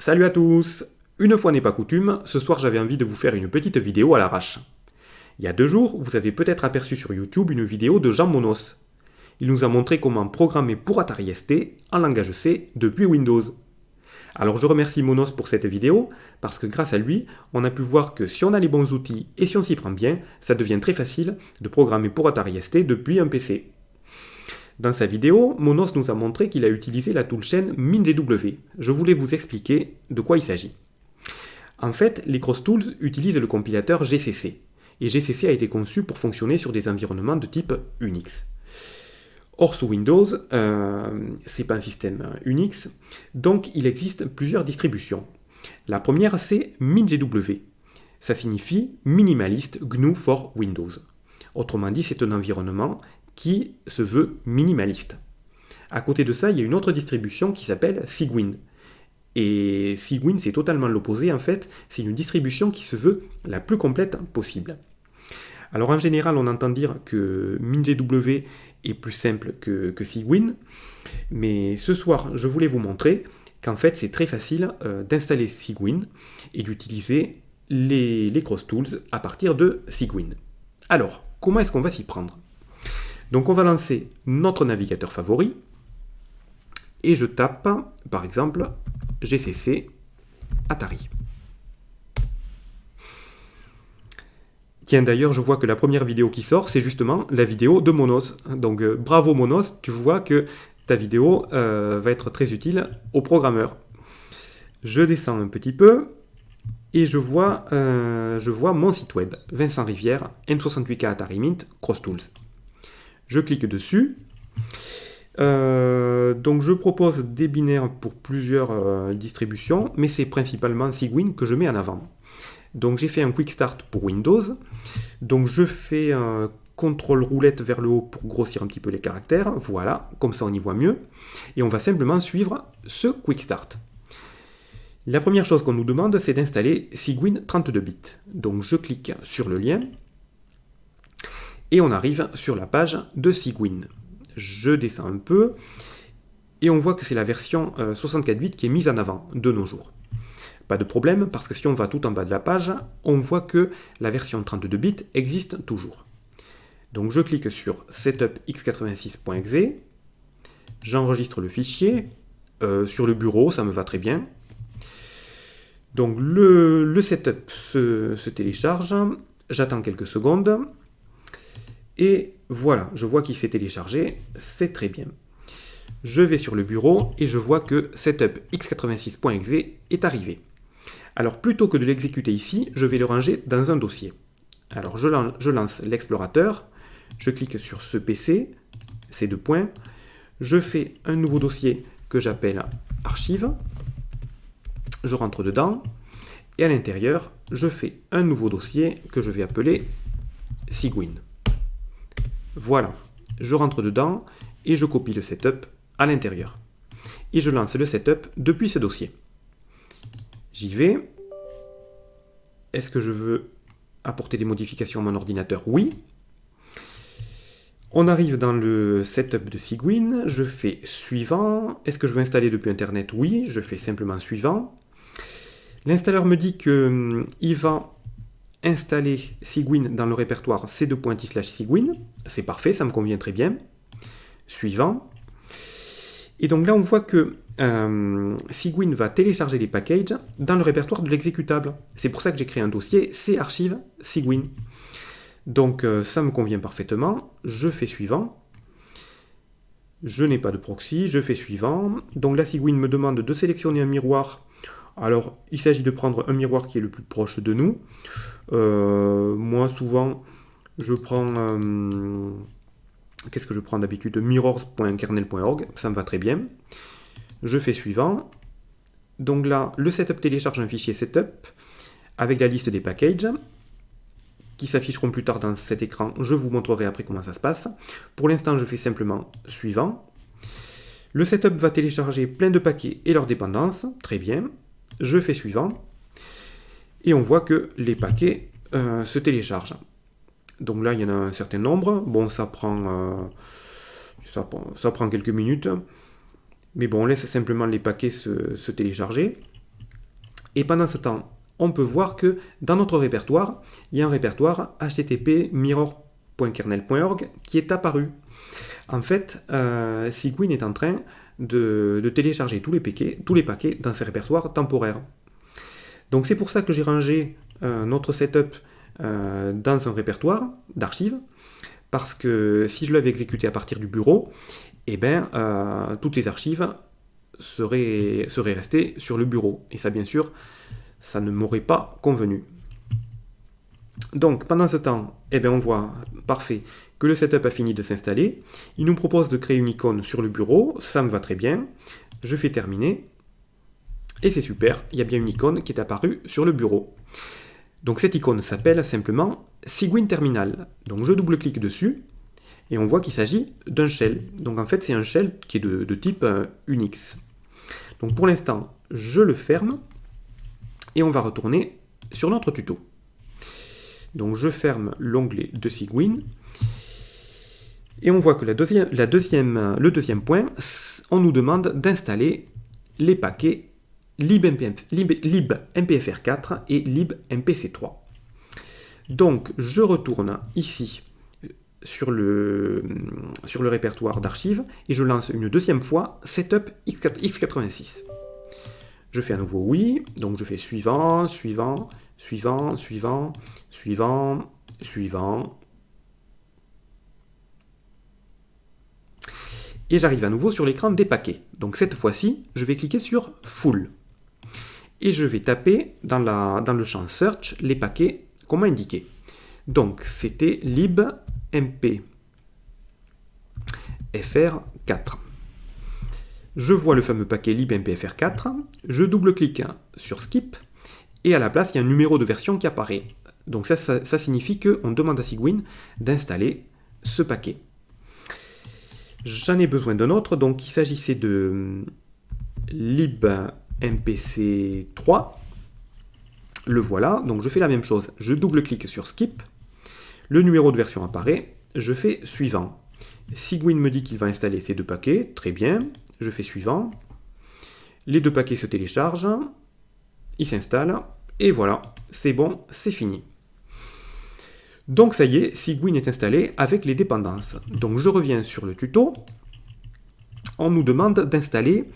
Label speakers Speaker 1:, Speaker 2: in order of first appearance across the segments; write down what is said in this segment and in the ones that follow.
Speaker 1: Salut à tous! Une fois n'est pas coutume, ce soir j'avais envie de vous faire une petite vidéo à l'arrache. Il y a 2 jours, vous avez peut-être aperçu sur YouTube une vidéo de Jean Monos. Il nous a montré comment programmer pour Atari ST en langage C depuis Windows. Alors je remercie Monos pour cette vidéo, parce que grâce à lui, on a pu voir que si on a les bons outils et si on s'y prend bien, ça devient très facile de programmer pour Atari ST depuis un PC. Dans sa vidéo, Monos nous a montré qu'il a utilisé la toolchain MinGW. Je voulais vous expliquer de quoi il s'agit. En fait, les CrossTools utilisent le compilateur GCC, et GCC a été conçu pour fonctionner sur des environnements de type Unix. Or, sous Windows, c'est pas un système Unix, donc il existe plusieurs distributions. La première, c'est MinGW. Ça signifie Minimalist GNU for Windows. Autrement dit, c'est un environnement qui se veut minimaliste. À côté de ça, il y a une autre distribution qui s'appelle Cygwin. Et Cygwin, c'est totalement l'opposé en fait, c'est une distribution qui se veut la plus complète possible. Alors en général, on entend dire que MinGW est plus simple que Cygwin, mais ce soir, je voulais vous montrer qu'en fait, c'est très facile d'installer Cygwin et d'utiliser les CrossTools à partir de Cygwin. Alors, comment est-ce qu'on va s'y prendre ? Donc on va lancer notre navigateur favori, et je tape, par exemple, GCC Atari. Tiens, d'ailleurs, je vois que la première vidéo qui sort, c'est justement la vidéo de Monos. Donc bravo Monos, tu vois que ta vidéo va être très utile aux programmeurs. Je descends un petit peu, et je vois mon site web, Vincent Rivière, M68K Atari Mint, CrossTools. Je clique dessus. Donc je propose des binaires pour plusieurs distributions, mais c'est principalement Cygwin que je mets en avant. Donc j'ai fait un Quick Start pour Windows. Donc je fais un CTRL roulette vers le haut pour grossir un petit peu les caractères. Voilà, comme ça on y voit mieux. Et on va simplement suivre ce Quick Start. La première chose qu'on nous demande, c'est d'installer Cygwin 32 bits. Donc je clique sur le lien. Et on arrive sur la page de Cygwin. Je descends un peu, et on voit que c'est la version 64 bits qui est mise en avant de nos jours. Pas de problème, parce que si on va tout en bas de la page, on voit que la version 32 bits existe toujours. Donc je clique sur setupx86.exe, j'enregistre le fichier, sur le bureau, ça me va très bien. Donc le setup se télécharge, j'attends quelques secondes, et voilà, je vois qu'il s'est téléchargé, c'est très bien. Je vais sur le bureau et je vois que setupx86.exe est arrivé. Alors plutôt que de l'exécuter ici, je vais le ranger dans un dossier. Alors je lance l'explorateur, je clique sur ce PC, ces 2 points, je fais un nouveau dossier que j'appelle archive, je rentre dedans, et à l'intérieur, je fais un nouveau dossier que je vais appeler Cygwin. Voilà, je rentre dedans et je copie le setup à l'intérieur. Et je lance le setup depuis ce dossier. J'y vais. Est-ce que je veux apporter des modifications à mon ordinateur? Oui. On arrive dans le setup de Cygwin, je fais suivant. Est-ce que je veux installer depuis Internet? Oui, je fais simplement suivant. L'installeur me dit qu'il va installer Cygwin dans le répertoire c2.i/Cygwin. C'est parfait, ça me convient très bien. Suivant. Et donc là, on voit que Cygwin va télécharger les packages dans le répertoire de l'exécutable. C'est pour ça que j'ai créé un dossier C-archive Cygwin. Donc ça me convient parfaitement. Je fais suivant. Je n'ai pas de proxy, je fais suivant. Donc là, Cygwin me demande de sélectionner un miroir. Alors, il s'agit de prendre un miroir qui est le plus proche de nous. Moi, souvent, je prends... qu'est-ce que je prends d'habitude? Mirrors.kernel.org, ça me va très bien. Je fais suivant. Donc là, le setup télécharge un fichier setup avec la liste des packages qui s'afficheront plus tard dans cet écran. Je vous montrerai après comment ça se passe. Pour l'instant, je fais simplement suivant. Le setup va télécharger plein de paquets et leurs dépendances. Très bien. Je fais suivant. Et on voit que les paquets se téléchargent. Donc là, il y en a un certain nombre. Bon, ça prend quelques minutes. Mais bon, on laisse simplement les paquets se télécharger. Et pendant ce temps, on peut voir que dans notre répertoire, il y a un répertoire http mirror.kernel.org qui est apparu. En fait, Cygwin est en train de télécharger tous les paquets dans ces répertoires temporaires. Donc c'est pour ça que j'ai rangé notre setup dans un répertoire d'archives, parce que si je l'avais exécuté à partir du bureau, eh ben, toutes les archives seraient restées sur le bureau. Et ça, bien sûr, ça ne m'aurait pas convenu. Donc, pendant ce temps, eh ben, on voit, parfait, que le setup a fini de s'installer. Il nous propose de créer une icône sur le bureau. Ça me va très bien. Je fais terminer. Et c'est super, il y a bien une icône qui est apparue sur le bureau. Donc cette icône s'appelle simplement Cygwin Terminal. Donc je double-clique dessus et on voit qu'il s'agit d'un shell. Donc en fait c'est un shell qui est de type Unix. Donc pour l'instant je le ferme et on va retourner sur notre tuto. Donc je ferme l'onglet de Cygwin et on voit que le deuxième point, on nous demande d'installer les paquets libmpfr4 et libmpc3. Donc je retourne ici sur le répertoire d'archives et je lance une deuxième fois setup x86. Je fais à nouveau oui, donc je fais suivant, suivant, suivant, suivant, suivant, suivant. Et j'arrive à nouveau sur l'écran des paquets. Donc cette fois-ci, je vais cliquer sur Full. Et je vais taper dans le champ Search les paquets qu'on m'a indiqués. Donc c'était libmpfr4. Je vois le fameux paquet libmpfr4, je double-clique sur Skip, et à la place, il y a un numéro de version qui apparaît. Donc ça signifie qu'on demande à Cygwin d'installer ce paquet. J'en ai besoin d'un autre, donc il s'agissait de libmpc3. Le voilà, donc je fais la même chose. Je double-clique sur Skip, le numéro de version apparaît, je fais suivant. Cygwin me dit qu'il va installer ces deux paquets, très bien, je fais suivant. Les deux paquets se téléchargent, ils s'installent, et voilà, c'est bon, c'est fini. Donc ça y est, Cygwin est installé avec les dépendances. Donc je reviens sur le tuto. On nous demande d'installer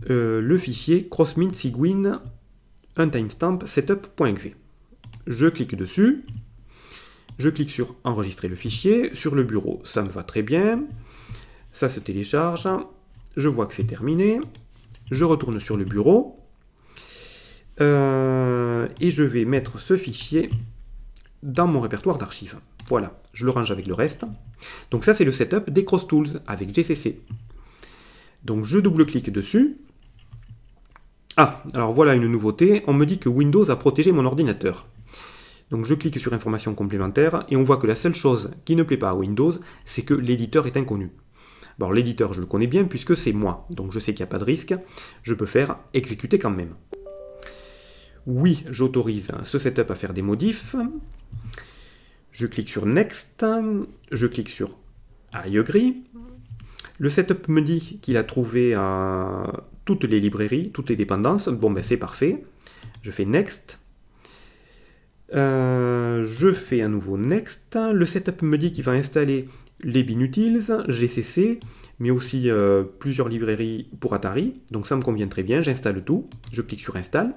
Speaker 1: le fichier crossmin cygwin untimestamp setup.exe. Je clique dessus. Je clique sur enregistrer le fichier. Sur le bureau, ça me va très bien. Ça se télécharge. Je vois que c'est terminé. Je retourne sur le bureau. Et je vais mettre ce fichier dans mon répertoire d'archives. Voilà, je le range avec le reste. Donc ça, c'est le setup des CrossTools avec GCC. Donc je double-clique dessus. Ah, alors voilà une nouveauté. On me dit que Windows a protégé mon ordinateur. Donc je clique sur informations complémentaires et on voit que la seule chose qui ne plaît pas à Windows, c'est que l'éditeur est inconnu. Bon, l'éditeur, je le connais bien puisque c'est moi. Donc je sais qu'il n'y a pas de risque. Je peux faire exécuter quand même. Oui, j'autorise ce setup à faire des modifs. Je clique sur Next. Je clique sur I agree. Le setup me dit qu'il a trouvé toutes les librairies, toutes les dépendances. Bon, ben c'est parfait. Je fais Next. Je fais à nouveau Next. Le setup me dit qu'il va installer les binutils, GCC, mais aussi plusieurs librairies pour Atari. Donc ça me convient très bien. J'installe tout. Je clique sur Install.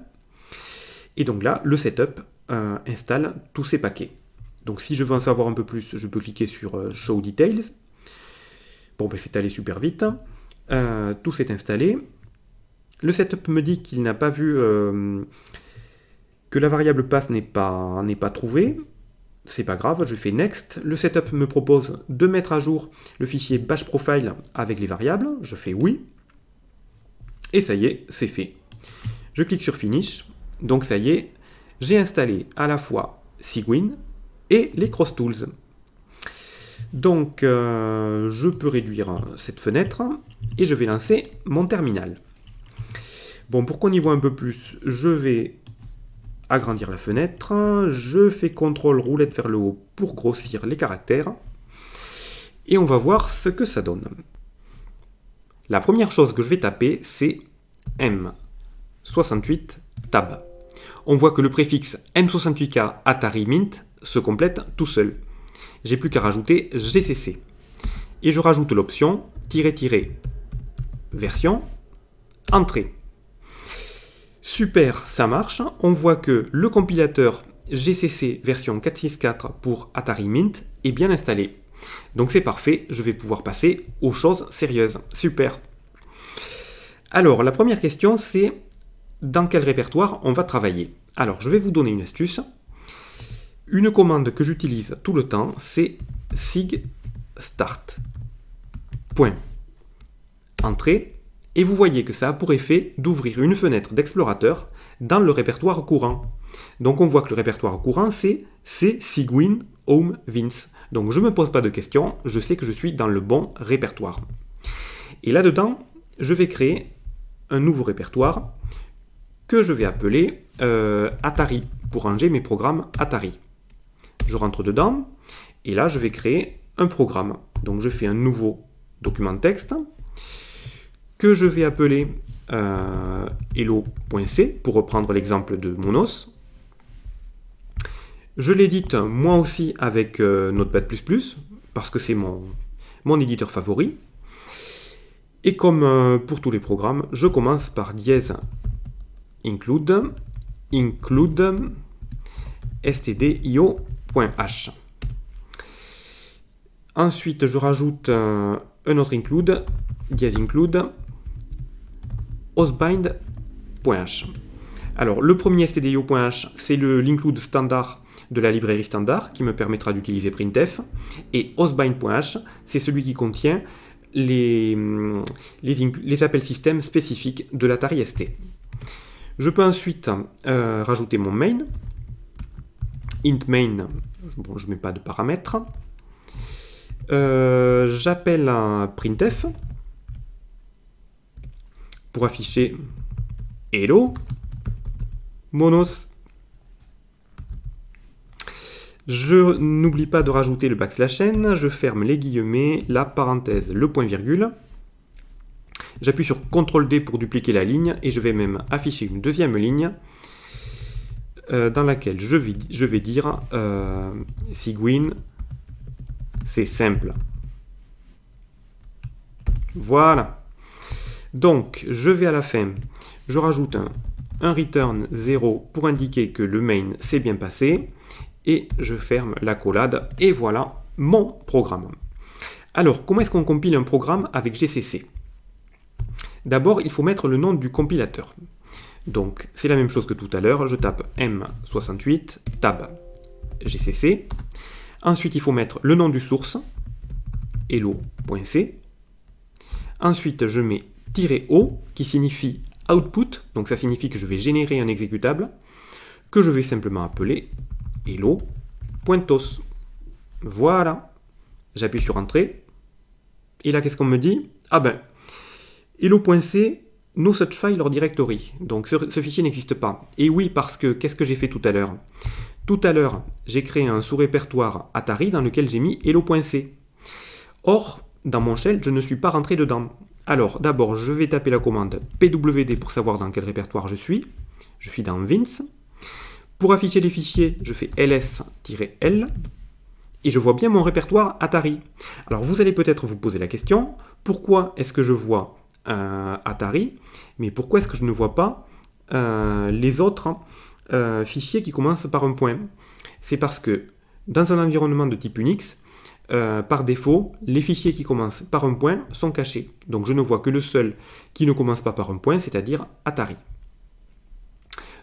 Speaker 1: Et donc là, le setup installe tous ces paquets. Donc si je veux en savoir un peu plus, je peux cliquer sur Show Details. Bon, ben, c'est allé super vite. Tout s'est installé. Le setup me dit qu'il n'a pas vu que la variable path n'est pas trouvée. C'est pas grave, je fais Next. Le setup me propose de mettre à jour le fichier bash profile avec les variables. Je fais oui. Et ça y est, c'est fait. Je clique sur Finish. Donc ça y est, j'ai installé à la fois Cygwin et les CrossTools. Donc je peux réduire cette fenêtre et je vais lancer mon terminal. Bon, pour qu'on y voit un peu plus, je vais agrandir la fenêtre. Je fais CTRL roulette vers le haut pour grossir les caractères. Et on va voir ce que ça donne. La première chose que je vais taper, c'est M68 tab. On voit que le préfixe M68K Atari Mint se complète tout seul. J'ai plus qu'à rajouter GCC. Et je rajoute l'option version entrée. Super, ça marche. On voit que le compilateur GCC version 464 pour Atari Mint est bien installé. Donc c'est parfait, je vais pouvoir passer aux choses sérieuses. Super. Alors, la première question, c'est dans quel répertoire on va travailler. Alors, je vais vous donner une astuce. Une commande que j'utilise tout le temps, c'est sig start. Point. Entrée. Et vous voyez que ça a pour effet d'ouvrir une fenêtre d'explorateur dans le répertoire courant. Donc on voit que le répertoire courant, c'est Cygwin Home Vince. Donc je ne me pose pas de questions, je sais que je suis dans le bon répertoire. Et là-dedans, je vais créer un nouveau répertoire que je vais appeler Atari, pour ranger mes programmes Atari. Je rentre dedans, et là je vais créer un programme. Donc je fais un nouveau document texte, que je vais appeler hello.c, pour reprendre l'exemple de Monos. Je l'édite moi aussi avec Notepad++, parce que c'est mon éditeur favori. Et comme pour tous les programmes, je commence par dièse include stdio.h. Ensuite, je rajoute un autre include, dièse include hostbind.h. Alors, le premier stdio.h, c'est l'include standard de la librairie standard qui me permettra d'utiliser printf. Et hostbind.h, c'est celui qui contient les appels système spécifiques de l'Atari ST. Je peux ensuite rajouter mon main. Int main, bon, je ne mets pas de paramètres. J'appelle un printf pour afficher hello Monos. Je n'oublie pas de rajouter le backslash n, je ferme les guillemets, la parenthèse, le point virgule. J'appuie sur CTRL D pour dupliquer la ligne et je vais même afficher une deuxième ligne dans laquelle je vais dire Cygwin, c'est simple. Voilà. Donc, je vais à la fin, je rajoute un return 0 pour indiquer que le main s'est bien passé. Et je ferme l'accolade, et voilà mon programme. Alors, comment est-ce qu'on compile un programme avec GCC? D'abord, il faut mettre le nom du compilateur. Donc, c'est la même chose que tout à l'heure, je tape M68, tab GCC. Ensuite, il faut mettre le nom du source, hello.c. Ensuite, je mets -o, qui signifie output, donc ça signifie que je vais générer un exécutable, que je vais simplement appeler hello.tos. Voilà. J'appuie sur Entrée. Et là, qu'est-ce qu'on me dit? Ah ben, hello.c, no such file or directory. Donc ce fichier n'existe pas. Et oui, parce que, qu'est-ce que j'ai fait tout à l'heure? Tout à l'heure, j'ai créé un sous-répertoire Atari dans lequel j'ai mis hello.c. Or, dans mon shell, je ne suis pas rentré dedans. Alors, d'abord, je vais taper la commande pwd pour savoir dans quel répertoire je suis. Je suis dans Vince. Pour afficher les fichiers, je fais ls-l et je vois bien mon répertoire Atari. Alors vous allez peut-être vous poser la question, pourquoi est-ce que je vois Atari, mais pourquoi est-ce que je ne vois pas les autres fichiers qui commencent par un point? C'est parce que dans un environnement de type Unix, par défaut, les fichiers qui commencent par un point sont cachés. Donc je ne vois que le seul qui ne commence pas par un point, c'est-à-dire Atari.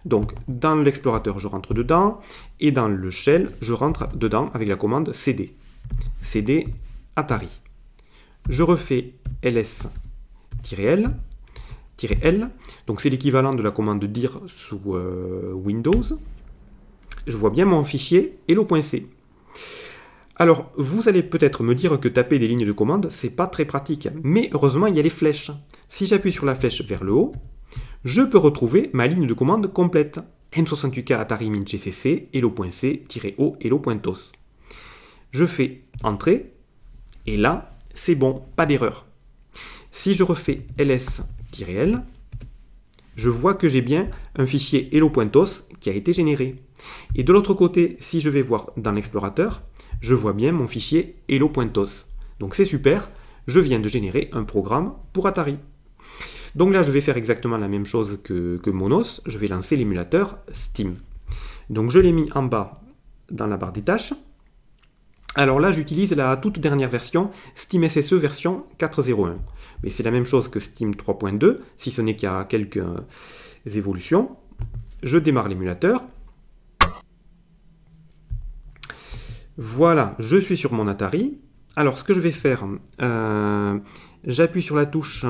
Speaker 1: Donc, dans l'explorateur, je rentre dedans, et dans le shell, je rentre dedans avec la commande cd. cd Atari. Je refais ls-l, donc c'est l'équivalent de la commande dir sous Windows. Je vois bien mon fichier hello.c. Alors, vous allez peut-être me dire que taper des lignes de commande, c'est pas très pratique, mais heureusement, il y a les flèches. Si j'appuie sur la flèche vers le haut, je peux retrouver ma ligne de commande complète. M68K Atari Mint GCC, hello.c-o, hello.tos. Je fais Entrée, et là, c'est bon, pas d'erreur. Si je refais ls-l, je vois que j'ai bien un fichier hello.tos qui a été généré. Et de l'autre côté, si je vais voir dans l'explorateur, je vois bien mon fichier hello.tos. Donc c'est super, je viens de générer un programme pour Atari. Donc là, je vais faire exactement la même chose que Monos, je vais lancer l'émulateur Steam. Donc je l'ai mis en bas dans la barre des tâches. Alors là, j'utilise la toute dernière version, Steam SSE version 4.01. Mais c'est la même chose que Steam 3.2, si ce n'est qu'il y a quelques évolutions. Je démarre l'émulateur. Voilà, je suis sur mon Atari. Alors, ce que je vais faire, j'appuie sur la touche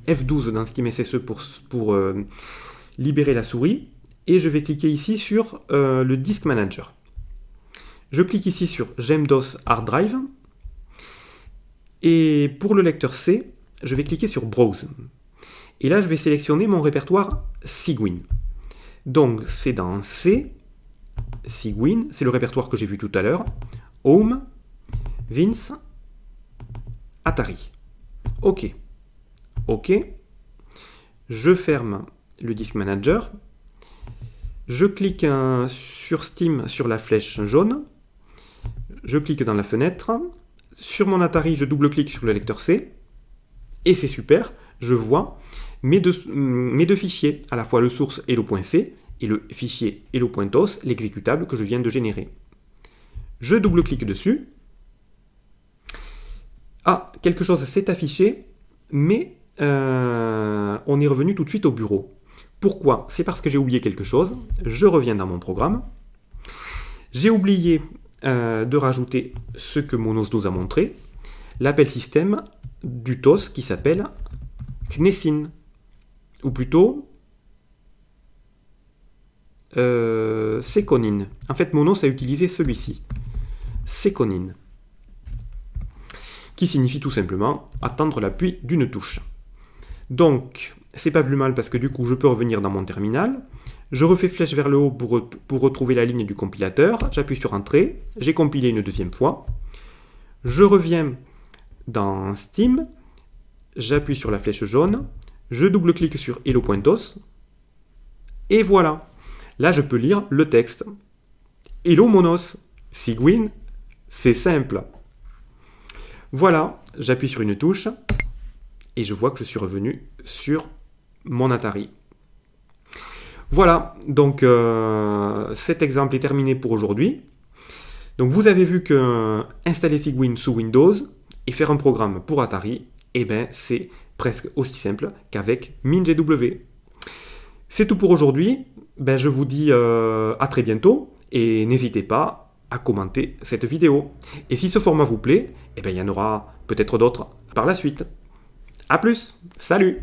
Speaker 1: F12 dans Steam SSE pour libérer la souris. Et je vais cliquer ici sur le Disk Manager. Je clique ici sur GEMDOS Hard Drive. Et pour le lecteur C, je vais cliquer sur Browse. Et là, je vais sélectionner mon répertoire Cygwin. Donc, c'est dans C, Cygwin, c'est le répertoire que j'ai vu tout à l'heure. Home, Vince, Atari. OK. OK. Je ferme le Disk Manager. Je clique sur Steam sur la flèche jaune. Je clique dans la fenêtre. Sur mon Atari, je double-clique sur le lecteur C. Et c'est super, je vois mes deux fichiers, à la fois le source hello.c et le fichier hello.tos, l'exécutable que je viens de générer. Je double-clique dessus. Ah, quelque chose s'est affiché, mais on est revenu tout de suite au bureau. Pourquoi? C'est parce que j'ai oublié quelque chose. Je reviens dans mon programme. J'ai oublié de rajouter ce que Monos nous a montré, l'appel système du TOS qui s'appelle Knessin, ou plutôt Sekonin. En fait, Monos a utilisé celui-ci, Sekonin, qui signifie tout simplement attendre l'appui d'une touche. Donc, c'est pas plus mal parce que du coup, je peux revenir dans mon terminal. Je refais flèche vers le haut pour retrouver la ligne du compilateur. J'appuie sur Entrée. J'ai compilé une deuxième fois. Je reviens dans Steam. J'appuie sur la flèche jaune. Je double-clique sur hello.tos. Et voilà. Là, je peux lire le texte. Hello Monos. Cygwin, c'est simple. Voilà. J'appuie sur une touche. Et je vois que je suis revenu sur mon Atari. Voilà, donc cet exemple est terminé pour aujourd'hui. Donc vous avez vu que installer Cygwin sous Windows et faire un programme pour Atari, eh ben, c'est presque aussi simple qu'avec MinGW. C'est tout pour aujourd'hui. Ben, je vous dis à très bientôt et n'hésitez pas à commenter cette vidéo. Et si ce format vous plaît, eh ben, il y en aura peut-être d'autres par la suite. A plus, salut!